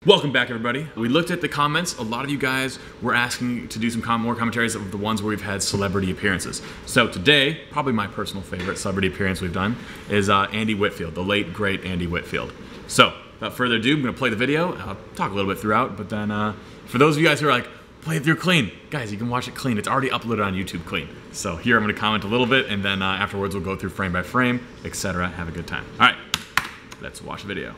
Welcome back, everybody. We looked at the comments. A lot of you guys were asking to do some more commentaries of the ones where we've had celebrity appearances. So today, probably my personal favorite celebrity appearance we've done is Andy Whitfield, the late, great Andy Whitfield. So, without further ado, I'm gonna play the video. I'll talk a little bit throughout, but then for those of you guys who are like, play it through clean, guys, you can watch it clean. It's already uploaded on YouTube clean. So here I'm gonna comment a little bit, and then afterwards we'll go through frame by frame, etc. Have a good time. All right, let's watch the video.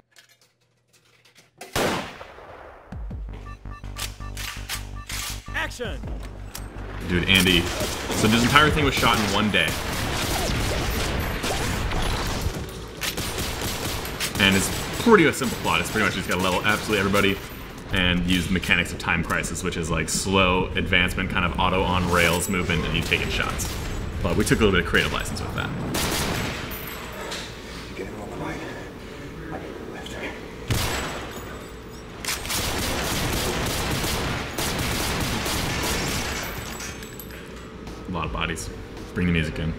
Action! Dude, Andy. So this entire thing was shot in one day. And it's pretty a simple plot. It's pretty much just gotta level absolutely everybody and use the mechanics of Time Crisis, which is like slow advancement, kind of auto on rails movement, and you taking shots. But we took a little bit of creative license with that. Get him on the right. I get the left. A lot of bodies. Bring the music in.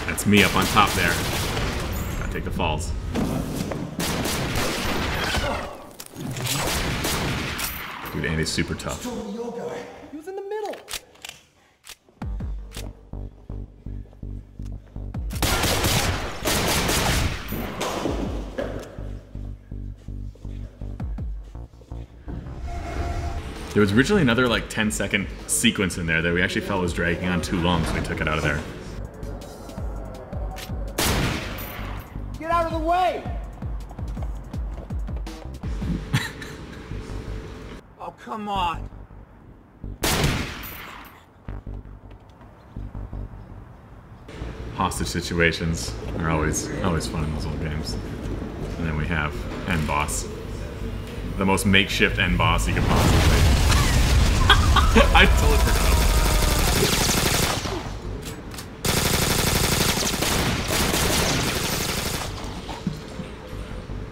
That's me up on top there. Gotta take the falls. Dude, Andy's super tough. He was in the middle. There was originally another like 10-second sequence in there that we actually felt was dragging on too long, so we took it out of there. Get out of the way! Oh, come on. Hostage situations are always fun in those old games. And then we have end boss. The most makeshift end boss you can possibly. I totally forgot about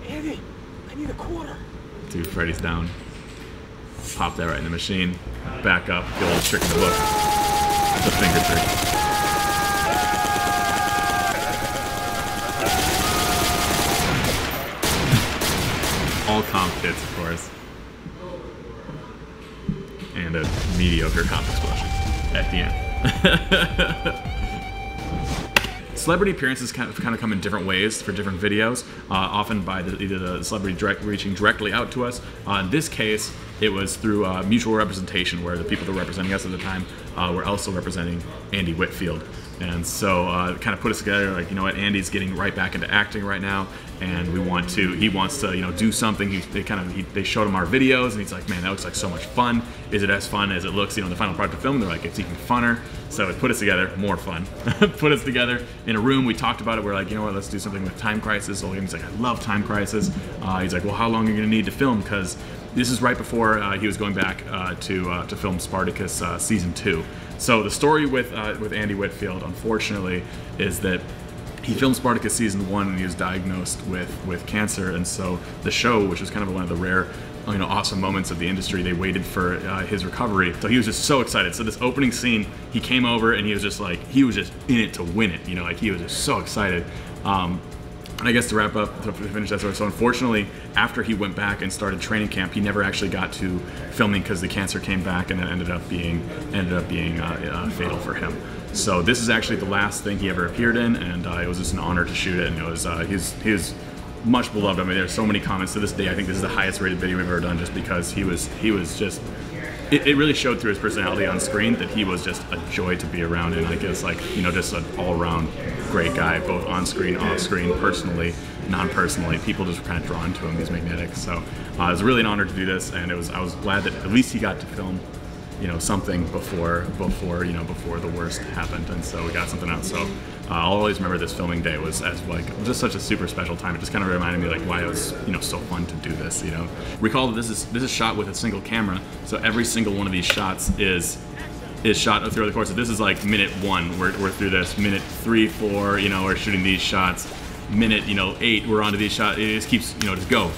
that. Andy, I need a quarter. Dude, Freddy's down. Pop that right in the machine. Back up, the old trick in the book. The finger trick. All comp hits, of course. And a mediocre comp explosion at the end. Celebrity appearances kind of come in different ways for different videos, often by either the celebrity reaching directly out to us. In this case, it was through mutual representation, where the people that were representing us at the time were also representing Andy Whitfield. And so it kind of put us together, like, you know what, Andy's getting right back into acting right now, and he wants to, you know, do something. They showed him our videos, and he's like, man, that looks like so much fun. Is it as fun as it looks, you know, in the final product of film? They're like, it's even funner. So it put us together, more fun. Put us together in a room, we talked about it, we're like, you know what, let's do something with Time Crisis. So he's like, I love Time Crisis. He's like, well, how long are you gonna need to film? Because this is right before he was going back to film Spartacus season 2. So the story with Andy Whitfield, unfortunately, is that he filmed Spartacus season 1 and he was diagnosed with cancer, and so the show, which was kind of one of the rare, you know, awesome moments of the industry, they waited for his recovery. So he was just so excited. So this opening scene, he came over and he was just like, he was just in it to win it, you know, like he was just so excited. And I guess to wrap up, to finish that story, so unfortunately, after he went back and started training camp, he never actually got to filming because the cancer came back, and it ended up being fatal for him. So this is actually the last thing he ever appeared in, and it was just an honor to shoot it. And it was he was much beloved. I mean, there's so many comments to this day. I think this is the highest rated video we've ever done, just because he was just. It really showed through his personality on screen that he was just a joy to be around, and I guess, like, you know, just an all-around great guy, both on screen, off screen, personally, non-personally. People just were kind of drawn to him. He's magnetic. So it was really an honor to do this, and I was glad that at least he got to film, you know, something before the worst happened, and so we got something out. So I'll always remember this filming day was as like just such a super special time. It just kind of reminded me like why it was, you know, so fun to do this. You know, recall that this is shot with a single camera, so every single one of these shots is shot throughout the course. So this is like minute 1, we're through this. Minute 3, 4, you know, we're shooting these shots. Minute, 8, we're onto these shots. It just keeps, just go.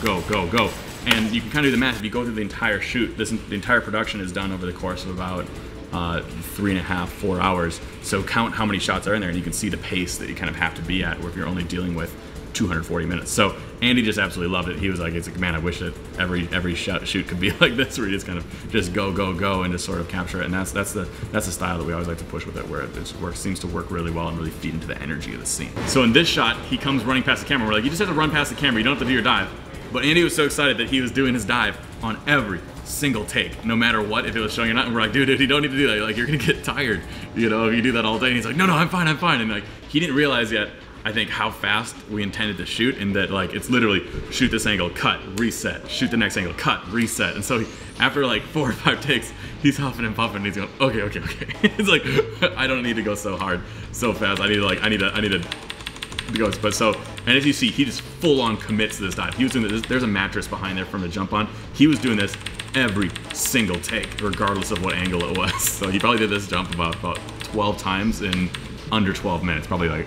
And you can kind of do the math. If you go through the entire shoot, the entire production is done over the course of about 3.5, 4 hours. So count how many shots are in there, and you can see the pace that you kind of have to be at, or if you're only dealing with 240 minutes. So Andy just absolutely loved it. He was like, it's like, man, I wish that every shoot could be like this, where you just kind of just go and just sort of capture it. And that's the style that we always like to push with it, where it seems to work really well and really feed into the energy of the scene. So in this shot, he comes running past the camera. We're like, you just have to run past the camera. You don't have to do your dive. But Andy was so excited that he was doing his dive on every single take, no matter what, if it was showing or not. And we're like, dude, you don't need to do that. Like, you're gonna get tired, you know, if you do that all day. And he's like, no, I'm fine. And like, he didn't realize yet, I think, how fast we intended to shoot, and that like it's literally shoot this angle, cut, reset, shoot the next angle, cut, reset. And so after like 4 or 5 takes, he's huffing and puffing, and he's going, okay. It's like, I don't need to go so hard, so fast. I need to go. But so, and as you see, he just full on commits to this dive. He was doing this. There's a mattress behind there from the jump on. He was doing this every single take, regardless of what angle it was. So he probably did this jump about 12 times in under 12 minutes, probably like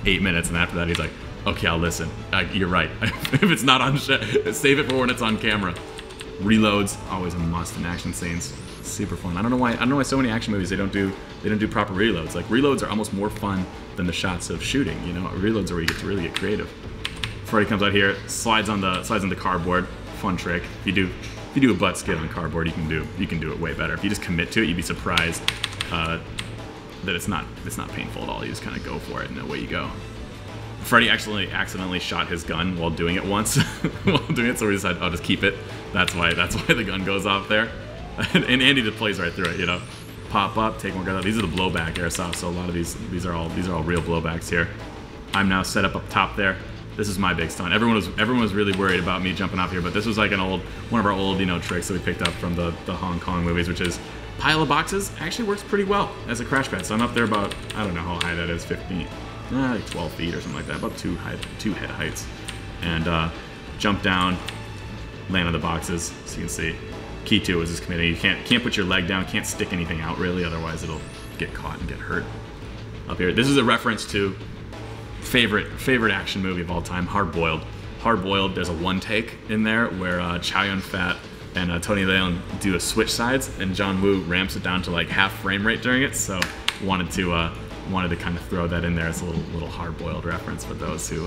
8 minutes. And after that, he's like, okay, I'll listen. You're right. If it's not on, save it for when it's on camera. Reloads, always a must in action scenes. Super fun. I don't know why so many action movies they don't do proper reloads. Like, reloads are almost more fun than the shots of shooting, you know. Reloads are where you get to really get creative. Freddy comes out here, slides on the cardboard. Fun trick. If you do a butt skid on cardboard, you can do it way better. If you just commit to it, you'd be surprised that it's not painful at all. You just kind of go for it, and away you go. Freddy accidentally shot his gun while doing it once, so we decided, I'll just keep it. That's why the gun goes off there. And Andy just plays right through it, you know. Pop up, take one guy out. These are the blowback airsoft, so a lot of these are all real blowbacks here. I'm now set up top there. This is my big stunt. Everyone was really worried about me jumping off here, but this was like one of our old, you know, tricks that we picked up from the Hong Kong movies, which is pile of boxes. Actually works pretty well as a crash pad. So I'm up there about, I don't know how high that is, 15, like 12 feet or something like that, about two head heights, and jump down, land on the boxes, so you can see. Key to it is just committing. You can't put your leg down, can't stick anything out really, otherwise it'll get caught and get hurt. Up here, this is a reference to favorite action movie of all time, Hard Boiled. Hard Boiled, there's a one take in there where Chow Yun-fat and Tony Leung do a switch sides, and John Woo ramps it down to like half frame rate during it. So wanted to kind of throw that in there as a little Hard Boiled reference for those who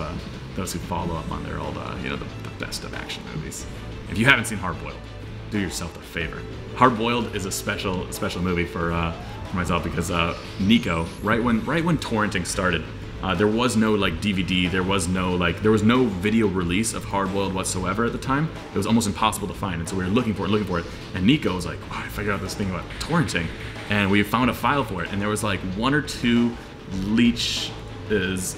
follow up on their old you know, the best of action movies. If you haven't seen Hard Boiled, do yourself a favor. Hard Boiled is a special movie for myself, because Nico, right when torrenting started, there was no like DVD, there was no video release of Hard Boiled whatsoever at the time. It was almost impossible to find, and so we were looking for it. And Nico was like, oh, I figured out this thing about torrenting, and we found a file for it, and there was like 1 or 2 leeches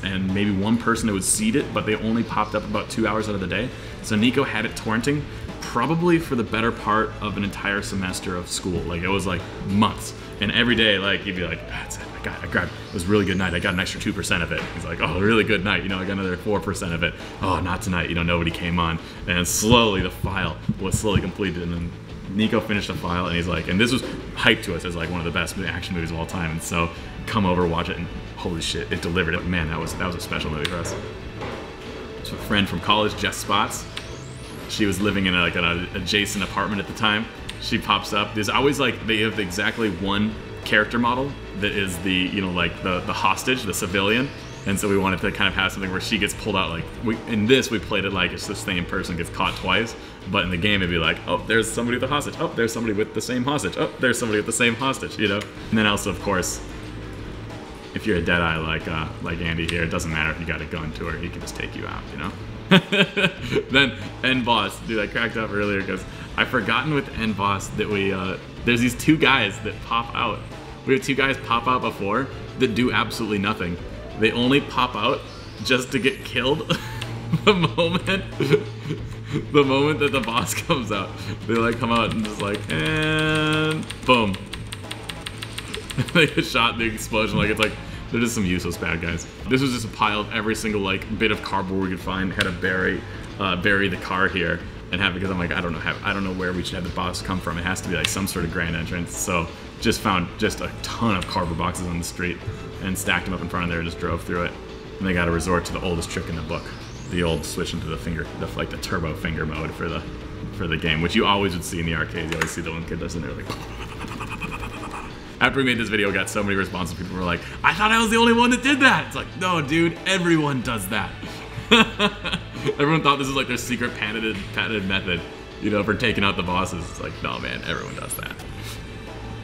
and maybe 1 person that would seed it, but they only popped up about 2 hours out of the day. So Nico had it torrenting probably for the better part of an entire semester of school. Like, it was like months, and every day, like, you'd be like, that's it, I grabbed, it was a really good night, I got an extra 2% of it. He's like, oh, really good night, you know, I got another 4% of it. Oh, not tonight, you know, nobody came on. And slowly the file was slowly completed, and then Nico finished the file, and he's like, and this was hyped to us as like one of the best action movies of all time, and so come over, watch it, and holy shit, it delivered it. Man, that was a special movie for us. So a friend from college, Jess Spots, she was living in an adjacent apartment at the time. She pops up. There's always like, they have exactly one character model that is the, you know, like the hostage, the civilian. And so we wanted to kind of have something where she gets pulled out. Like, in this, we played it like it's the same person gets caught twice. But in the game, it'd be like, oh, there's somebody with the hostage. Oh, there's somebody with the same hostage. Oh, there's somebody with the same hostage, you know? And then also, of course, if you're a deadeye like Andy here, it doesn't matter if you got a gun to her, he can just take you out, you know? Then End Boss, dude, I cracked up earlier because I've forgotten with End Boss that there's these 2 guys that pop out. We have 2 guys pop out before that do absolutely nothing. They only pop out just to get killed the moment that the boss comes out. They like come out and just like, and boom. They get shot in the explosion. Like, it's like, they're just some useless bad guys. This was just a pile of every single like bit of cardboard we could find. Had to bury the car here and have, because I'm like, I don't know where we should have the boss come from. It has to be like some sort of grand entrance. So just found just a ton of cardboard boxes on the street and stacked them up in front of there and just drove through it. And they got to resort to the oldest trick in the book, the old switch into the turbo finger mode for the game, which you always would see in the arcades. You always see the one kid does, and they're like, After we made this video, we got so many responses. People were like, I thought I was the only one that did that. It's like, no, dude, everyone does that. Everyone thought this was like their secret patented method, you know, for taking out the bosses. It's like, no, man, everyone does that.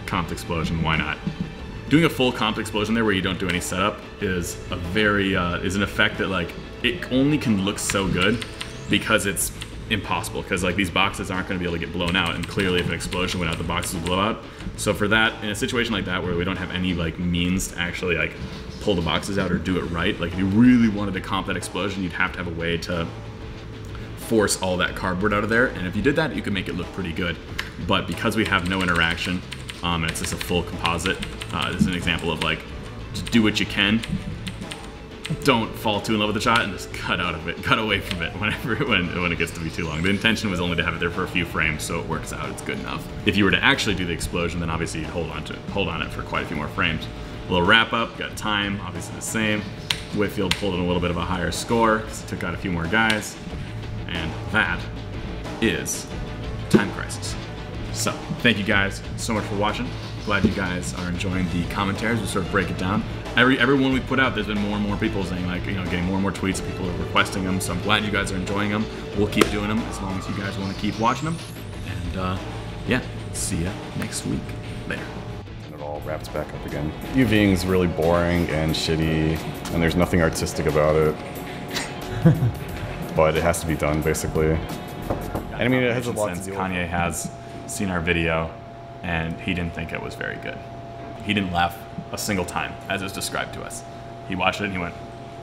Comp explosion, why not? Doing a full comp explosion there where you don't do any setup is a very, is an effect that like, it only can look so good because it's impossible, because like these boxes aren't going to be able to get blown out, and clearly if an explosion went out, the boxes would blow out. So for that, in a situation like that where we don't have any like means to actually like pull the boxes out or do it right, like if you really wanted to comp that explosion, you'd have to have a way to force all that cardboard out of there, and if you did that, you could make it look pretty good. But because we have no interaction, and it's just a full composite, this is an example of like, just do what you can. Don't fall too in love with the shot and just cut out of it, cut away from it when it gets to be too long. The intention was only to have it there for a few frames, so it works out, it's good enough. If you were to actually do the explosion, then obviously you'd hold on it for quite a few more frames. A little wrap up, got time, obviously the same. Whitfield pulled in a little bit of a higher score, because he took out a few more guys. And that is Time Crisis. So, thank you guys so much for watching. Glad you guys are enjoying the commentaries. We sort of break it down. Every one we put out, there's been more and more people saying, like, you know, getting more and more tweets. People are requesting them, so I'm glad you guys are enjoying them. We'll keep doing them as long as you guys want to keep watching them. And yeah, see ya next week. Later. And it all wraps back up again. UVing's really boring and shitty, and there's nothing artistic about it. But it has to be done, basically. And I mean, it has a lot to do with Kanye has seen our video, and he didn't think it was very good. He didn't laugh a single time as it was described to us. He watched it and he went,